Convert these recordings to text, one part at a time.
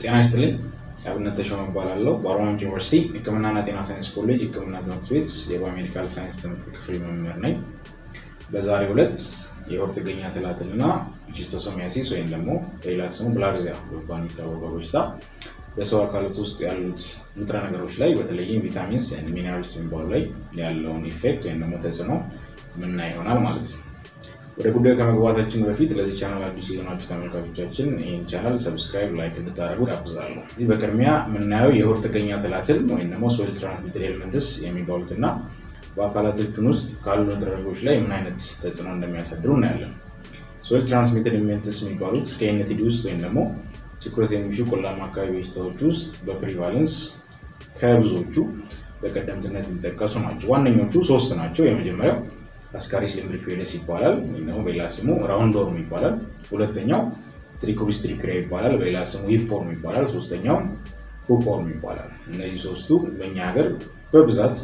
ጤና ይስጥልኝ አብነት ተሾመ እባላለሁ በአርማንጅ ዩኒቨርሲቲ ሕክምናና ጤና ሳይንስ ኮሌጅ ሕክምና ትምህርት ቤት የባዮሜዲካል ሳይንስ ትምህርት ክፍል መምህር ነኝ። በዛሬው ዕለት የሆድ ጥገኛ ትላትልና ሺስቶሶሚያሲስ ወይም ደግሞ በሌላ ስሙ ብላርዚያ በመባል የሚታወቀው በሽታ በሰው አካላት ውስጥ ያሉት ንጥረ ነገሮች ላይ በተለይም ቪታሚንስ እና ሚነራልስ የሚባሉ ላይ ያለውን ኢፌክት ወይም ደግሞ ተጽዕኖ ምናይ ይሆናል ማለት ነው። ወደ ጉዳዩ ከመግባታችን በፊት ለዚህ ቻናል አዲስ የሆናችሁ ተመልካቾቻችን ይህን ቻናል ሰብስክራይብ ላይክ እንድታደርጉ ጋብዛለሁ። እዚህ በቅድሚያ ምናየው የሆድ ጥገኛ ትላትል ወይም ደግሞ ሶይል ትራንስሚትድ ኤሊመንትስ የሚባሉትና በአካላታችን ውስጥ ካሉ ንጥረ ነገሮች ላይ ምን አይነት ተጽዕኖ እንደሚያሳድሩ እናያለን። ሶይል ትራንስሚትድ ኤሊመንትስ የሚባሉት ከኤንቲዲ ውስጥ ወይም ደግሞ ትኩረት የሚሹ ቆላማ አካባቢ በሽታዎች ውስጥ በፕሪቫለንስ ከብዙዎቹ በቀደምትነት የሚጠቀሱ ናቸው። ዋነኞቹ ሶስት ናቸው። የመጀመሪያው አስካሪስ ሊምብሪኩዌደስ ይባላል ወይም ደግሞ በሌላ ስሙ ራውንድወርም ይባላል። ሁለተኛው ትሪኮቢስትሪክሪያ ይባላል በሌላ ስሙ ሂፕወርም ይባላል። ሶስተኛው ሁክወርም ይባላል። እነዚህ ሶስቱ በእኛ ሀገር በብዛት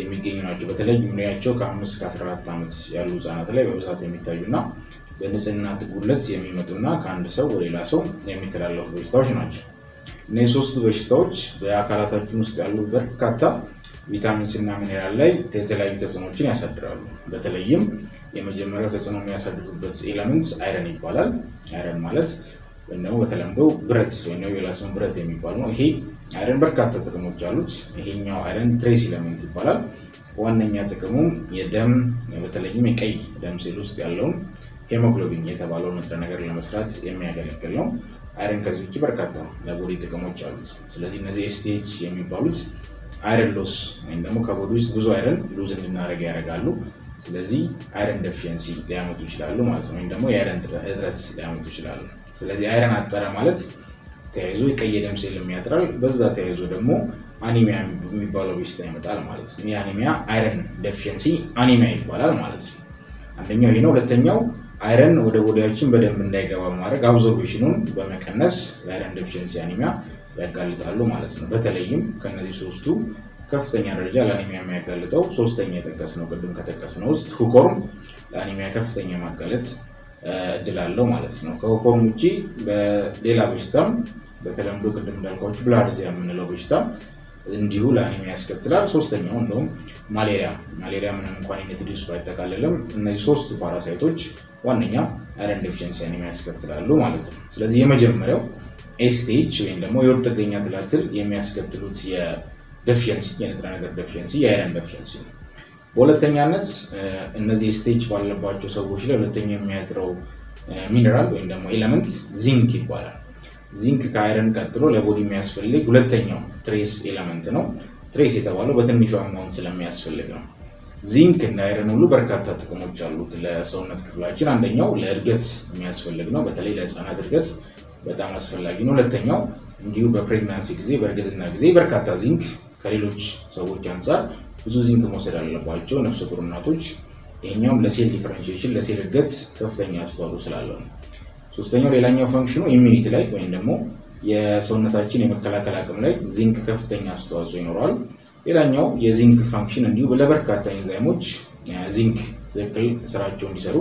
የሚገኙ ናቸው። በተለይ ዕድሜያቸው ከ5 እስከ 14 ዓመት ያሉ ህጻናት ላይ በብዛት የሚታዩና በንጽህና ጉድለት የሚመጡና ከአንድ ሰው ወደ ሌላ ሰው የሚተላለፉ በሽታዎች ናቸው። እነዚህ ሶስቱ በሽታዎች በአካላታችን ውስጥ ያሉ በርካታ ቪታሚንስ እና ሚነራል ላይ የተለያዩ ተጽዕኖዎችን ያሳድራሉ። በተለይም የመጀመሪያው ተጽዕኖ የሚያሳድሩበት ኤሌመንት አይረን ይባላል። አይረን ማለት ወይንም በተለምዶ ብረት ወይንም የላስም ብረት የሚባል ነው። ይሄ አይረን በርካታ ጥቅሞች አሉት። ይሄኛው አይረን ትሬስ ኤሌመንት ይባላል። ዋነኛ ጥቅሙ የደም በተለይም የቀይ ደም ሴል ውስጥ ያለውን ሄሞግሎቢን የተባለው ንጥረ ነገር ለመስራት የሚያገለግል ነው። አይረን ከዚህ ውጪ በርካታ ለቦዲ ጥቅሞች አሉት። ስለዚህ እነዚህ ኤስቲኤች የሚባሉት አይረን ሎስ ወይም ደግሞ ከቦዲ ውስጥ ብዙ አይረን ሉዝ እንድናደርግ ያደርጋሉ። ስለዚህ አይረን ዴፊሺየንሲ ሊያመጡ ይችላሉ ማለት ነው። ወይም ደግሞ የአይረን እጥረት ሊያመጡ ይችላሉ። ስለዚህ አይረን አጠረ ማለት ተያይዞ የቀይ ደም ሴል የሚያጥራል። በዛ ተያይዞ ደግሞ አኒሚያ የሚባለው በሽታ ይመጣል ማለት ነው። ይህ አኒሚያ አይረን ዴፊሺየንሲ አኒሚያ ይባላል ማለት ነው። አንደኛው ይሄ ነው። ሁለተኛው አይረን ወደ ቦዲያችን በደንብ እንዳይገባ ማድረግ አብዞርቤሽኑን በመቀነስ ለአይረን ዴፊሺየንሲ አኒሚያ ያጋልጣሉ ማለት ነው። በተለይም ከነዚህ ሶስቱ ከፍተኛ ደረጃ ለአኒሚያ የሚያጋልጠው ሶስተኛ የጠቀስነው ቅድም ከተቀስነው ውስጥ ሁክወርም ለአኒሚያ ከፍተኛ ማጋለጥ እድል አለው ማለት ነው። ከሁክወርም ውጪ በሌላ በሽታም በተለምዶ ቅድም እንዳልኳችሁ ብላርዚያ የምንለው በሽታ እንዲሁ ለአኒሚያ ያስከትላል። ሶስተኛው እንደውም ማሌሪያ ምንም እንኳን ኢንቲዲ ውስጥ ባይጠቃለልም እነዚህ ሶስቱ ፓራሳይቶች ዋነኛ አይረን ዴፊሺየንሲ አኒሚያ ያስከትላሉ ማለት ነው። ስለዚህ የመጀመሪያው ኤስቲኤች ወይም ደግሞ የሆድ ጥገኛ ትላትል የሚያስከትሉት የዴፊሺየንሲ የንጥረ ነገር ዴፊሺየንሲ የአይረን ዴፊሺየንሲ ነው። በሁለተኛነት እነዚህ ኤስቲኤች ባለባቸው ሰዎች ላይ ሁለተኛው የሚያጥረው ሚነራል ወይም ደግሞ ኤሌመንት ዚንክ ይባላል። ዚንክ ከአይረን ቀጥሎ ለቦዲ የሚያስፈልግ ሁለተኛው ትሬስ ኤሌመንት ነው። ትሬስ የተባለው በትንሹ አማውንት ስለሚያስፈልግ ነው። ዚንክ እና አይረን ሁሉ በርካታ ጥቅሞች አሉት ለሰውነት ክፍላችን። አንደኛው ለእድገት የሚያስፈልግ ነው። በተለይ ለህፃናት እድገት በጣም አስፈላጊ ነው። ሁለተኛው እንዲሁ በፕሬግናንሲ ጊዜ በእርግዝና ጊዜ በርካታ ዚንክ ከሌሎች ሰዎች አንፃር ብዙ ዚንክ መውሰድ አለባቸው ነፍሰ ጡር እናቶች። ይሄኛውም ለሴል ዲፈረንሺዬሽን ለሴል እድገት ከፍተኛ አስተዋጽኦ ስላለው ነው። ሶስተኛው ሌላኛው ፈንክሽኑ ኢሚኒቲ ላይ ወይም ደግሞ የሰውነታችን የመከላከል አቅም ላይ ዚንክ ከፍተኛ አስተዋጽኦ ይኖራል። ሌላኛው የዚንክ ፈንክሽን እንዲሁ ለበርካታ ኤንዛይሞች ዚንክ ትክክል ስራቸው እንዲሰሩ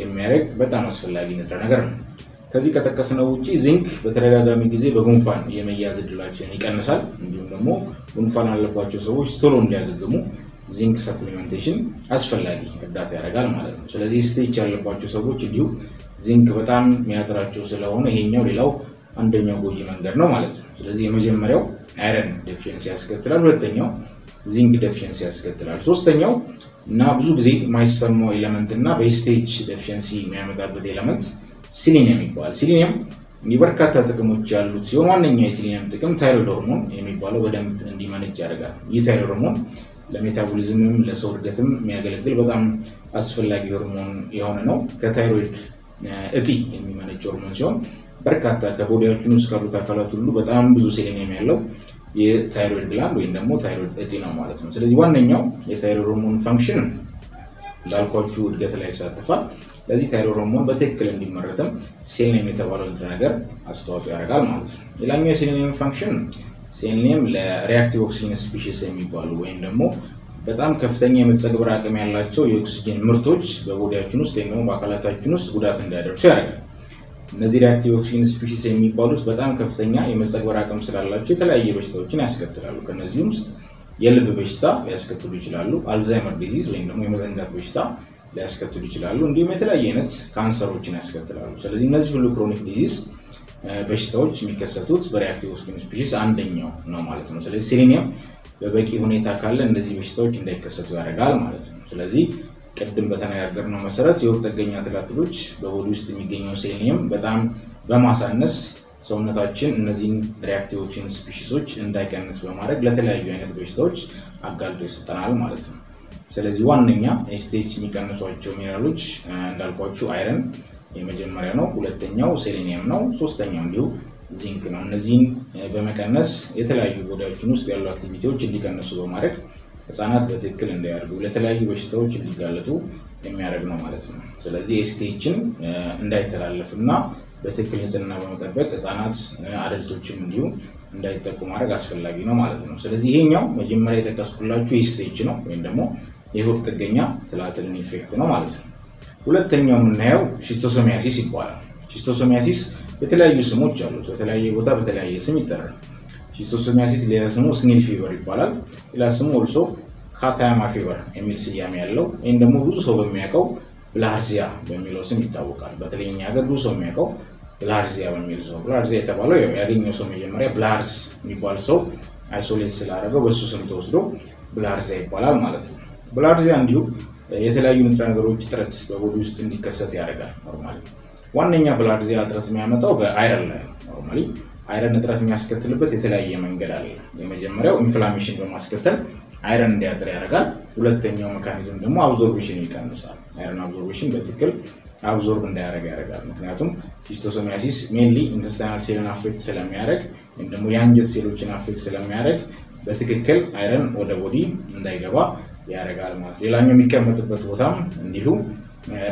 የሚያደርግ በጣም አስፈላጊ ንጥረ ነገር ነው። ከዚህ ከተቀስነው ውጪ ዚንክ በተደጋጋሚ ጊዜ በጉንፋን የመያዝ እድላችንን ይቀንሳል። እንዲሁም ደግሞ ጉንፋን ያለባቸው ሰዎች ቶሎ እንዲያገግሙ ዚንክ ሰፕሊሜንቴሽን አስፈላጊ እርዳታ ያደርጋል ማለት ነው። ስለዚህ ኤስቲኤች ያለባቸው ሰዎች እንዲሁ ዚንክ በጣም የሚያጥራቸው ስለሆነ ይሄኛው ሌላው አንደኛው ጎጂ መንገድ ነው ማለት ነው። ስለዚህ የመጀመሪያው አይረን ዴፊሺየንሲ ያስከትላል። ሁለተኛው ዚንክ ዴፊሺየንሲ ያስከትላል። ሶስተኛው እና ብዙ ጊዜ የማይሰማው ኤሌመንት እና በኤስቲኤች ዴፊሺየንሲ የሚያመጣበት ኤሌመንት ሲሊኒየም ይባላል። ሲሊኒየም በርካታ ጥቅሞች ያሉት ሲሆን ዋነኛው የሲሊኒየም ጥቅም ታይሮይድ ሆርሞን የሚባለው በደንብ እንዲመነጭ ያደርጋል። ይህ ታይሮይድ ሆርሞን ለሜታቦሊዝምም ለሰው እድገትም የሚያገለግል በጣም አስፈላጊ ሆርሞን የሆነ ነው። ከታይሮይድ እጢ የሚመነጭ ሆርሞን ሲሆን በርካታ ከቦዲያችን ውስጥ ካሉት አካላት ሁሉ በጣም ብዙ ሲሊኒየም ያለው የታይሮይድ ግላንድ ወይም ደግሞ ታይሮይድ እጢ ነው ማለት ነው። ስለዚህ ዋነኛው የታይሮይድ ሆርሞን ፈንክሽን እንዳልኳችሁ እድገት ላይ ይሳተፋል። ለዚህ ታይሮይድ ሆርሞን በትክክል እንዲመረትም ሴሊኒየም የተባለው ነገር አስተዋጽኦ ያደርጋል ማለት ነው። ሌላኛው የሴሊኒየም ፈንክሽን ሴሊኒየም ለሪአክቲቭ ኦክሲጅን ስፒሺስ የሚባሉ ወይም ደግሞ በጣም ከፍተኛ የመጸግበር አቅም ያላቸው የኦክሲጅን ምርቶች በቦዲያችን ውስጥ ወይም በአካላታችን ውስጥ ጉዳት እንዳያደርሱ ያደርጋል። እነዚህ ሪአክቲቭ ኦክሲጅን ስፒሺስ የሚባሉት በጣም ከፍተኛ የመጸግበር አቅም ስላላቸው የተለያየ በሽታዎችን ያስከትላሉ። ከነዚህም ውስጥ የልብ በሽታ ሊያስከትሉ ይችላሉ፣ አልዛይመር ዲዚዝ ወይም ደግሞ የመዘንጋት በሽታ ሊያስከትሉ ይችላሉ፣ እንዲሁም የተለያየ አይነት ካንሰሮችን ያስከትላሉ። ስለዚህ እነዚህ ሁሉ ክሮኒክ ዲዚዝ በሽታዎች የሚከሰቱት በሪአክቲቭ ኦክሲጅን ስፒሺስ አንደኛው ነው ማለት ነው። ስለዚህ ሴሌኒየም በበቂ ሁኔታ ካለ እንደዚህ በሽታዎች እንዳይከሰቱ ያደርጋል ማለት ነው። ስለዚህ ቅድም በተነጋገርነው መሰረት የወቅት ጥገኛ ትላትሎች በቦዲ ውስጥ የሚገኘው ሴሌኒየም በጣም በማሳነስ ሰውነታችን እነዚህን ሪአክቲቭ ኦክሲጅን ስፒሺሶች እንዳይቀንስ በማድረግ ለተለያዩ አይነት በሽታዎች አጋልጦ ይሰጠናል ማለት ነው። ስለዚህ ዋነኛ ኤስቲኤች የሚቀንሷቸው ሚነራሎች እንዳልኳችሁ አይረን የመጀመሪያ ነው፣ ሁለተኛው ሴሌኒየም ነው፣ ሶስተኛው እንዲሁ ዚንክ ነው። እነዚህን በመቀነስ የተለያዩ ቦዲያችን ውስጥ ያሉ አክቲቪቲዎች እንዲቀንሱ በማድረግ ህፃናት በትክክል እንዳያድጉ ለተለያዩ በሽታዎች እንዲጋለጡ የሚያደርግ ነው ማለት ነው። ስለዚህ ኤስቲኤችን እንዳይተላለፍና በትክክል ንጽህና በመጠበቅ ህፃናት አደልቶችም እንዲሁ እንዳይጠቁ ማድረግ አስፈላጊ ነው ማለት ነው። ስለዚህ ይሄኛው መጀመሪያ የተከሰኩላችሁ ኤስቲኤች ነው ወይም ደግሞ የሆድ ጥገኛ ትላትልን ኢፌክት ነው ማለት ነው። ሁለተኛው የምናየው ሺስቶሶሚያሲስ ይባላል። ሺስቶሶሚያሲስ የተለያዩ ስሞች አሉት፣ በተለያየ ቦታ በተለያየ ስም ይጠራል። ሺስቶሶሚያሲስ ሌላ ስሙ ስኒል ፊቨር ይባላል። ሌላ ስሙ ኦልሶ ካታያማ ፊቨር የሚል ስያሜ ያለው ወይም ደግሞ ብዙ ሰው በሚያውቀው ብላሃርዚያ በሚለው ስም ይታወቃል። በተለይ እኛ ሀገር ብዙ ሰው የሚያውቀው ብላሃርዚያ በሚል ሰው ብላሃርዚያ የተባለው ያገኘው ሰው መጀመሪያ ብላሃርዝ የሚባል ሰው አይሶሌት ስላደረገው በሱ ስም ተወስዶ ብላሃርዚያ ይባላል ማለት ነው። ብላሃርዚያ እንዲሁ የተለያዩ ንጥረ ነገሮች እጥረት በቦዲ ውስጥ እንዲከሰት ያደርጋል። ኖርማሊ ዋነኛ ብላሃርዚያ እጥረት የሚያመጣው በአይረን ላይ ነው። ኖርማሊ አይረን እጥረት የሚያስከትልበት የተለያየ መንገድ አለ። የመጀመሪያው ኢንፍላሜሽን በማስከተል አይረን እንዲያጥር ያደርጋል። ሁለተኛው ሜካኒዝም ደግሞ አብዞርቤሽን ይቀንሳል። አይረን አብዞርቤሽን በትክክል አብዞርብ እንዳያደርግ ያደርጋል። ምክንያቱም ሺስቶሶሚያሲስ ሜንሊ ኢንተስታይናል ሴልን አፌክት ስለሚያደርግ ወይም ደግሞ የአንጀት ሴሎችን አፌክት ስለሚያደርግ በትክክል አይረን ወደ ቦዲ እንዳይገባ ያደርጋል ማለት ነው። ሌላኛው የሚቀመጥበት ቦታም እንዲሁ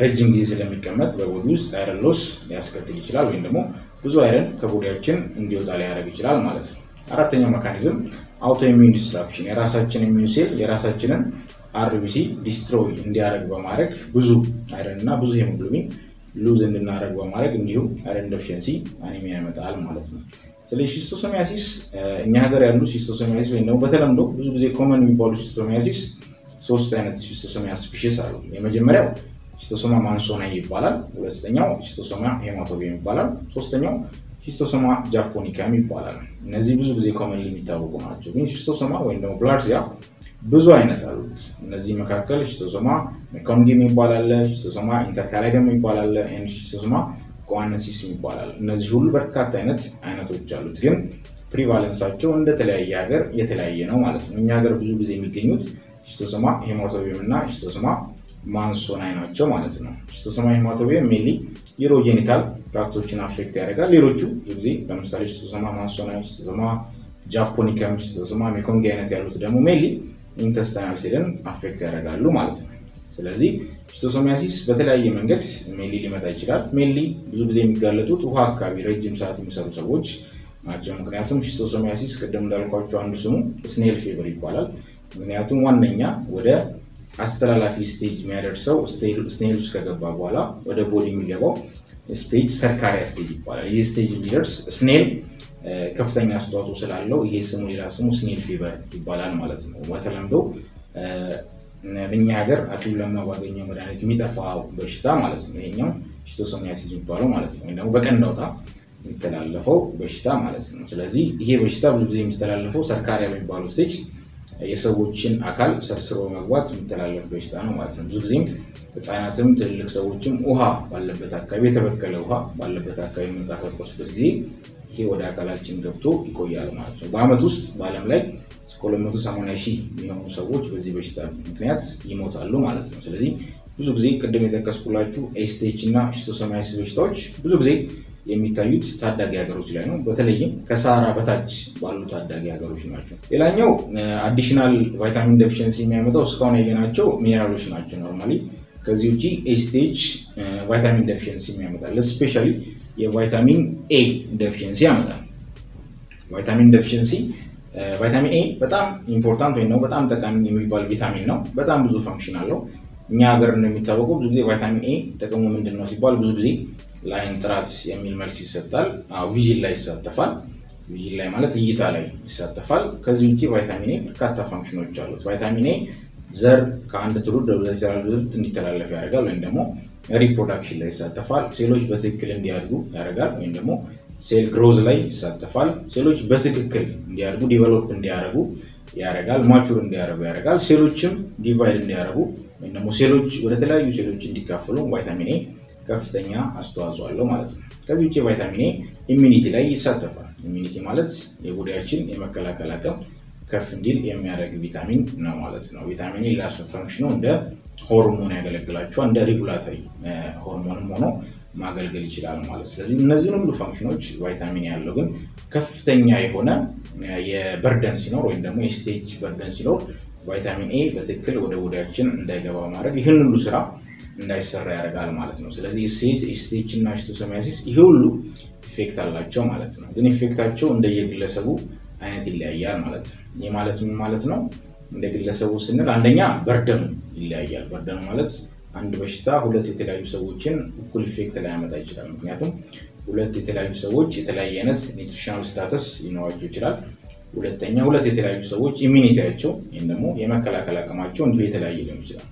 ረጅም ጊዜ ስለሚቀመጥ በቦዲ ውስጥ አይረን ሎስ ሊያስከትል ይችላል ወይም ደግሞ ብዙ አይረን ከቦዲያችን እንዲወጣ ሊያደርግ ይችላል ማለት ነው። አራተኛው ሜካኒዝም አውቶኢሚዩን ዲስትራክሽን፣ የራሳችንን ኢሚዩን ሴል የራሳችንን አርቢሲ ዲስትሮይ እንዲያደርግ በማድረግ ብዙ አይረን እና ብዙ ሄሞግሎቢን ሉዝ እንድናደርግ በማድረግ እንዲሁም አይረን ዴፊሺየንሲ አኒሚያ ያመጣል ማለት ነው። ስለዚህ ሺስቶሶሚያሲስ እኛ ሀገር ያሉ ሺስቶሶሚያሲስ ወይም ደግሞ በተለምዶ ብዙ ጊዜ ኮመን የሚባሉ ሺስቶሶሚያሲስ ሶስት አይነት ሺስቶሶሚያ ስፒሺስ አሉ። የመጀመሪያው ሺስቶሶማ ማንሶናይ ይባላል፣ ሁለተኛው ሺስቶሶማ ሄማቶቢየም ይባላል፣ ሶስተኛው ሺስቶሶማ ጃፖኒካም ይባላል። እነዚህ ብዙ ጊዜ ኮመንሊ የሚታወቁ ናቸው። ግን ሺስቶሶማ ወይም ደግሞ ብላሃርዚያ ብዙ አይነት አሉት። እነዚህ መካከል ሺስቶሶማ ሜኮንጊም ይባላል፣ ሺስቶሶማ ኢንተርካላይደም ይባላል፣ ሺስቶሶማ ኮዋነሲስ ይባላል። እነዚህ ሁሉ በርካታ አይነቶች አሉት። ግን ፕሪቫለንሳቸው እንደተለያየ ሀገር የተለያየ ነው ማለት ነው። እኛ ሀገር ብዙ ጊዜ የሚገኙት ሺስቶሶማ ሄማቶቢየም እና ሺስቶሶማ ማንሶናይ ናቸው ማለት ነው። ሺስቶሶማ ሄማቶቢየም ሜንሊ ዩሮጄኒታል ትራክቶችን አፌክት ያደርጋል። ሌሎቹ ብዙ ጊዜ ለምሳሌ ሺስቶሶማ ማንሶናይ፣ ሺስቶሶማ ጃፖኒካም፣ ሺስቶሶማ ሜኮንጊ አይነት ያሉት ደግሞ ሜንሊ ኢንተስታይናል ሴልን አፌክት ያደርጋሉ ማለት ነው። ስለዚህ ሺስቶሶሚያሲስ በተለያየ መንገድ ሜንሊ ሊመጣ ይችላል። ሜንሊ ብዙ ጊዜ የሚጋለጡት ውሃ አካባቢ ረጅም ሰዓት የሚሰሩ ሰዎች ናቸው። ምክንያቱም ሺስቶሶሚያሲስ ቅድም እንዳልኳቸው አንዱ ስሙ ስኔል ፊቨር ይባላል። ምክንያቱም ዋነኛ ወደ አስተላላፊ ስቴጅ የሚያደርሰው ስኔል ውስጥ ከገባ በኋላ ወደ ቦዲ የሚገባው ስቴጅ ሰርካሪያ ስቴጅ ይባላል። ይህ ስቴጅ ሊደርስ ስኔል ከፍተኛ አስተዋጽኦ ስላለው ይሄ ስሙ ሌላ ስሙ ስኔል ፊቨር ይባላል ማለት ነው። በተለምዶ በእኛ ሀገር አክሊሉ ለማ ባገኘው መድኃኒት የሚጠፋው በሽታ ማለት ነው። ይሄኛው ሺስቶሶሚያሲስ የሚባለው ማለት ነው። ወይም ደግሞ በቀንድ አውጣ የሚተላለፈው በሽታ ማለት ነው። ስለዚህ ይሄ በሽታ ብዙ ጊዜ የሚተላለፈው ሰርካሪያ የሚባለው ስቴጅ የሰዎችን አካል ሰርስሮ መግባት የሚተላለፍ በሽታ ነው ማለት ነው። ብዙ ጊዜ ህፃናትም ትልልቅ ሰዎችም ውሃ ባለበት አካባቢ የተበከለ ውሃ ባለበት አካባቢ የሚንቀሳቀሱበት ጊዜ ይሄ ወደ አካላችን ገብቶ ይቆያል ማለት ነው። በአመት ውስጥ በዓለም ላይ እስከ 280,000 የሚሆኑ ሰዎች በዚህ በሽታ ምክንያት ይሞታሉ ማለት ነው። ስለዚህ ብዙ ጊዜ ቅድም የጠቀስኩላችሁ ኤስቲኤች እና ሺስቶሶሚያሲስ በሽታዎች ብዙ ጊዜ የሚታዩት ታዳጊ ሀገሮች ላይ ነው። በተለይም ከሳሃራ በታች ባሉ ታዳጊ ሀገሮች ናቸው። ሌላኛው አዲሽናል ቫይታሚን ዴፊሺየንሲ የሚያመጣው እስካሁን ያየናቸው ሚነራሎች ናቸው ኖርማሊ። ከዚህ ውጪ ኤስቲኤች ቫይታሚን ዴፊሺየንሲ ያመጣል። ስፔሻሊ የቫይታሚን ኤ ዴፊሺየንሲ ያመጣል። ቫይታሚን ዴፊሺየንሲ ቫይታሚን ኤ በጣም ኢምፖርታንት ወይ ነው በጣም ጠቃሚ የሚባል ቪታሚን ነው። በጣም ብዙ ፈንክሽን አለው። እኛ ሀገር እንደሚታወቀው ብዙ ጊዜ ቫይታሚን ኤ ጥቅሙ ምንድነው ሲባል ብዙ ጊዜ ላይን ጥራት የሚል መልስ ይሰጣል ቪዥን ላይ ይሳተፋል ቪዥን ላይ ማለት እይታ ላይ ይሳተፋል ከዚህ ውጪ ቫይታሚን ኤ በርካታ ፋንክሽኖች አሉት ቫይታሚን ኤ ዘር ከአንድ ትውልድ ወደ ሌላ ትውልድ እንዲተላለፍ ያደርጋል ወይም ደግሞ ሪፕሮዳክሽን ላይ ይሳተፋል ሴሎች በትክክል እንዲያድጉ ያደርጋል ወይም ደግሞ ሴል ግሮዝ ላይ ይሳተፋል ሴሎች በትክክል እንዲያድጉ ዲቨሎፕ እንዲያደርጉ ያደርጋል ማቹር እንዲያደርጉ ያደርጋል ሴሎችም ዲቫይድ እንዲያደርጉ ወይም ደግሞ ሴሎች ወደ ተለያዩ ሴሎች እንዲካፈሉ ቫይታሚን ኤ ከፍተኛ አስተዋጽኦ አለው ማለት ነው ከዚህ ውጪ ቫይታሚን ኤ ኢሚኒቲ ላይ ይሳተፋል ኢሚኒቲ ማለት የቦዲያችን የመከላከል አቅም ከፍ እንዲል የሚያደርግ ቪታሚን ነው ማለት ነው ቪታሚን ኤ ላስ ፈንክሽኑ እንደ ሆርሞን ያገለግላቸዋል እንደ ሬጉላተሪ ሆርሞንም ሆኖ ማገልገል ይችላል ማለት ስለዚህ እነዚህ ሁሉ ፋንክሽኖች ቫይታሚን ያለው ግን ከፍተኛ የሆነ የበርደን ሲኖር ወይም ደግሞ የስቴጅ በርደን ሲኖር ቫይታሚን ኤ በትክክል ወደ ቦዲያችን እንዳይገባ ማድረግ ይሄን ሁሉ ስራ እንዳይሰራ ያደርጋል ማለት ነው ስለዚህ ስቴጅ እና ሺስቶሶሚያሲስ ይሄ ሁሉ ኢፌክት አላቸው ማለት ነው ግን ኢፌክታቸው እንደየግለሰቡ አይነት ይለያያል ማለት ነው ይሄ ማለት ምን ማለት ነው እንደግለሰቡ ስንል አንደኛ በርደኑ ይለያያል በርደኑ ማለት አንድ በሽታ ሁለት የተለያዩ ሰዎችን እኩል ኢፌክት ላይ ያመጣ ይችላል ምክንያቱም ሁለት የተለያዩ ሰዎች የተለያየ አይነት ኒውትሪሽናል ስታተስ ይኖራቸው ይችላል ሁለተኛ ሁለት የተለያዩ ሰዎች ኢሚኒቲያቸው ወይም ደግሞ የመከላከል አቅማቸው እንዲሁ የተለያየ ሊሆን ይችላል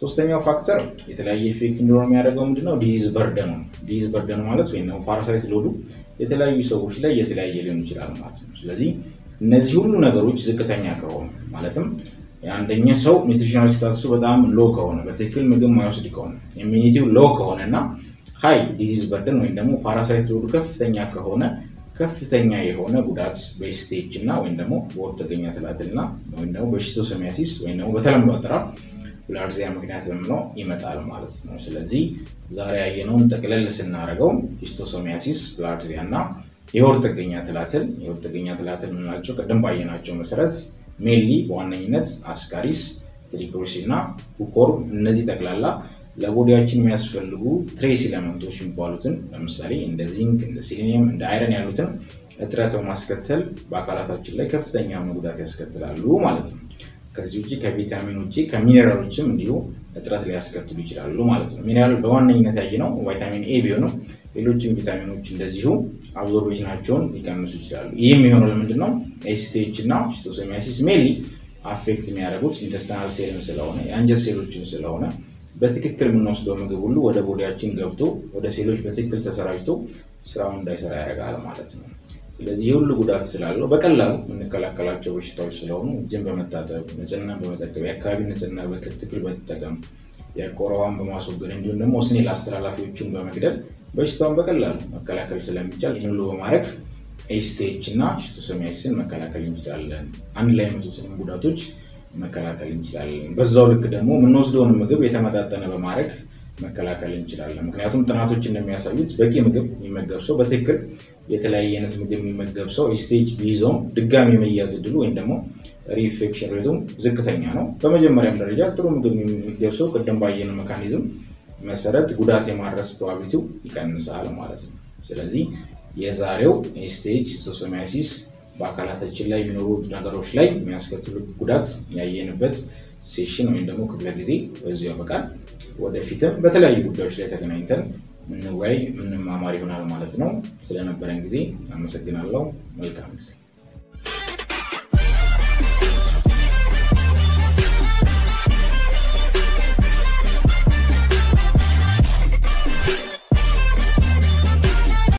ሶስተኛው ፋክተር የተለያየ ኢፌክት እንዲኖር የሚያደርገው ምንድነው ዲዚዝ በርደኑ ማለት ወይም ደግሞ ፓራሳይት ሎዱ የተለያዩ ሰዎች ላይ የተለያየ ሊሆን ይችላል ማለት ነው ስለዚህ እነዚህ ሁሉ ነገሮች ዝቅተኛ ከሆኑ ማለትም አንደኛ ሰው ኒውትሪሽናል ስታተሱ በጣም ሎ ከሆነ በትክክል ምግብ ማይወስድ ከሆነ ኢሚኒቲው ሎ ከሆነና ሃይ ዲዚዝ በርደን ወይም ደግሞ ፓራሳይት ሎዱ ከፍተኛ ከሆነ ከፍተኛ የሆነ ጉዳት በስቴጅ እና ወይም ደግሞ በወርተገኛ ትላትልና ወይም ደግሞ በሺስቶሶሚያሲስ ወይም ደግሞ በተለምዶ አጠራር ብላርዚያ ምክንያት በመሆኑ ይመጣል ማለት ነው ስለዚህ ዛሬ ያየነውን ጠቅለል ስናደርገው ሺስቶሶሚያሲስ ብላርዚያ እና የወርተገኛ ትላትል ምንላቸው ቀደም ባየናቸው መሰረት ሜንሊ በዋነኝነት አስካሪስ ትሪክሎሲ እና ኩኮርም እነዚህ ጠቅላላ ለቦዲያችን የሚያስፈልጉ ትሬስ ኤሌመንቶች የሚባሉትን ለምሳሌ እንደ ዚንክ እንደ ሴሌኒየም እንደ አይረን ያሉትን እጥረት በማስከተል በአካላታችን ላይ ከፍተኛ ጉዳት ያስከትላሉ ማለት ነው ከዚህ ውጪ ከቪታሚን ውጪ ከሚነራሎችም እንዲሁ እጥረት ሊያስከትሉ ይችላሉ ማለት ነው ሚነራል በዋነኝነት ያየነው ቫይታሚን ኤ ቢሆንም ሌሎችም ቪታሚኖች እንደዚሁ አብዞርቤሽናቸውን ሊቀንሱ ይችላሉ ይሄም የሚሆነው ለምንድነው ስቴጅ እና ሺስቶሶሚያሲስ ሜንሊ አፌክት የሚያደርጉት ኢንተስታይናል ሴልን ስለሆነ የአንጀት ሴሎችን ስለሆነ በትክክል የምንወስደው ምግብ ሁሉ ወደ ቦዲያችን ገብቶ ወደ ሴሎች በትክክል ተሰራጭቶ ስራውን እንዳይሰራ ያደርጋል ማለት ነው ስለዚህ ሁሉ ጉዳት ስላለው በቀላሉ እንከላከላቸው በሽታዎች ስለሆኑ እጅን በመታጠብ ንጽህናን በመጠበቅ የአካባቢ ንጽህና በትክክል በመጠቀም የቆሮዋን በማስወገድ እንዲሁም ደግሞ ስኔል አስተላላፊዎችን በመግደል በሽታውን በቀላሉ መከላከል ስለሚቻል ይህን ሁሉ በማድረግ ስቴጅ እና ሺስቶሶሚያሲስን መከላከል እንችላለን አንድ ላይ የመጡትን ጉዳቶች መከላከል እንችላለን በዛው ልክ ደግሞ የምንወስደውን ምግብ የተመጣጠነ በማድረግ መከላከል እንችላለን ምክንያቱም ጥናቶች እንደሚያሳዩት በቂ ምግብ የሚመገብ ሰው በትክክል የተለያየ አይነት ምግብ የሚመገብ ሰው ስቴጅ ቢይዘው ድጋሚ መያዝ እድሉ ወይም ደግሞ ሪኢንፌክሽን ሬቱ ዝቅተኛ ነው በመጀመሪያም ደረጃ ጥሩ ምግብ የሚመገብ ሰው ቀደም ባየነው ሜካኒዝም መሰረት ጉዳት የማድረስ ፕሮባቢሊቲው ይቀንሳል ማለት ነው ስለዚህ የዛሬው ስቴጅ ሺስቶሶሚያሲስ በአካላታችን ላይ የሚኖሩ ነገሮች ላይ የሚያስከትሉ ጉዳት ያየንበት ሴሽን ወይም ደግሞ ክፍለ ጊዜ በዚሁ ያበቃል ወደፊትም በተለያዩ ጉዳዮች ላይ ተገናኝተን እንወያይ ምንማማር ይሆናል ማለት ነው ስለነበረን ጊዜ አመሰግናለሁ መልካም ጊዜ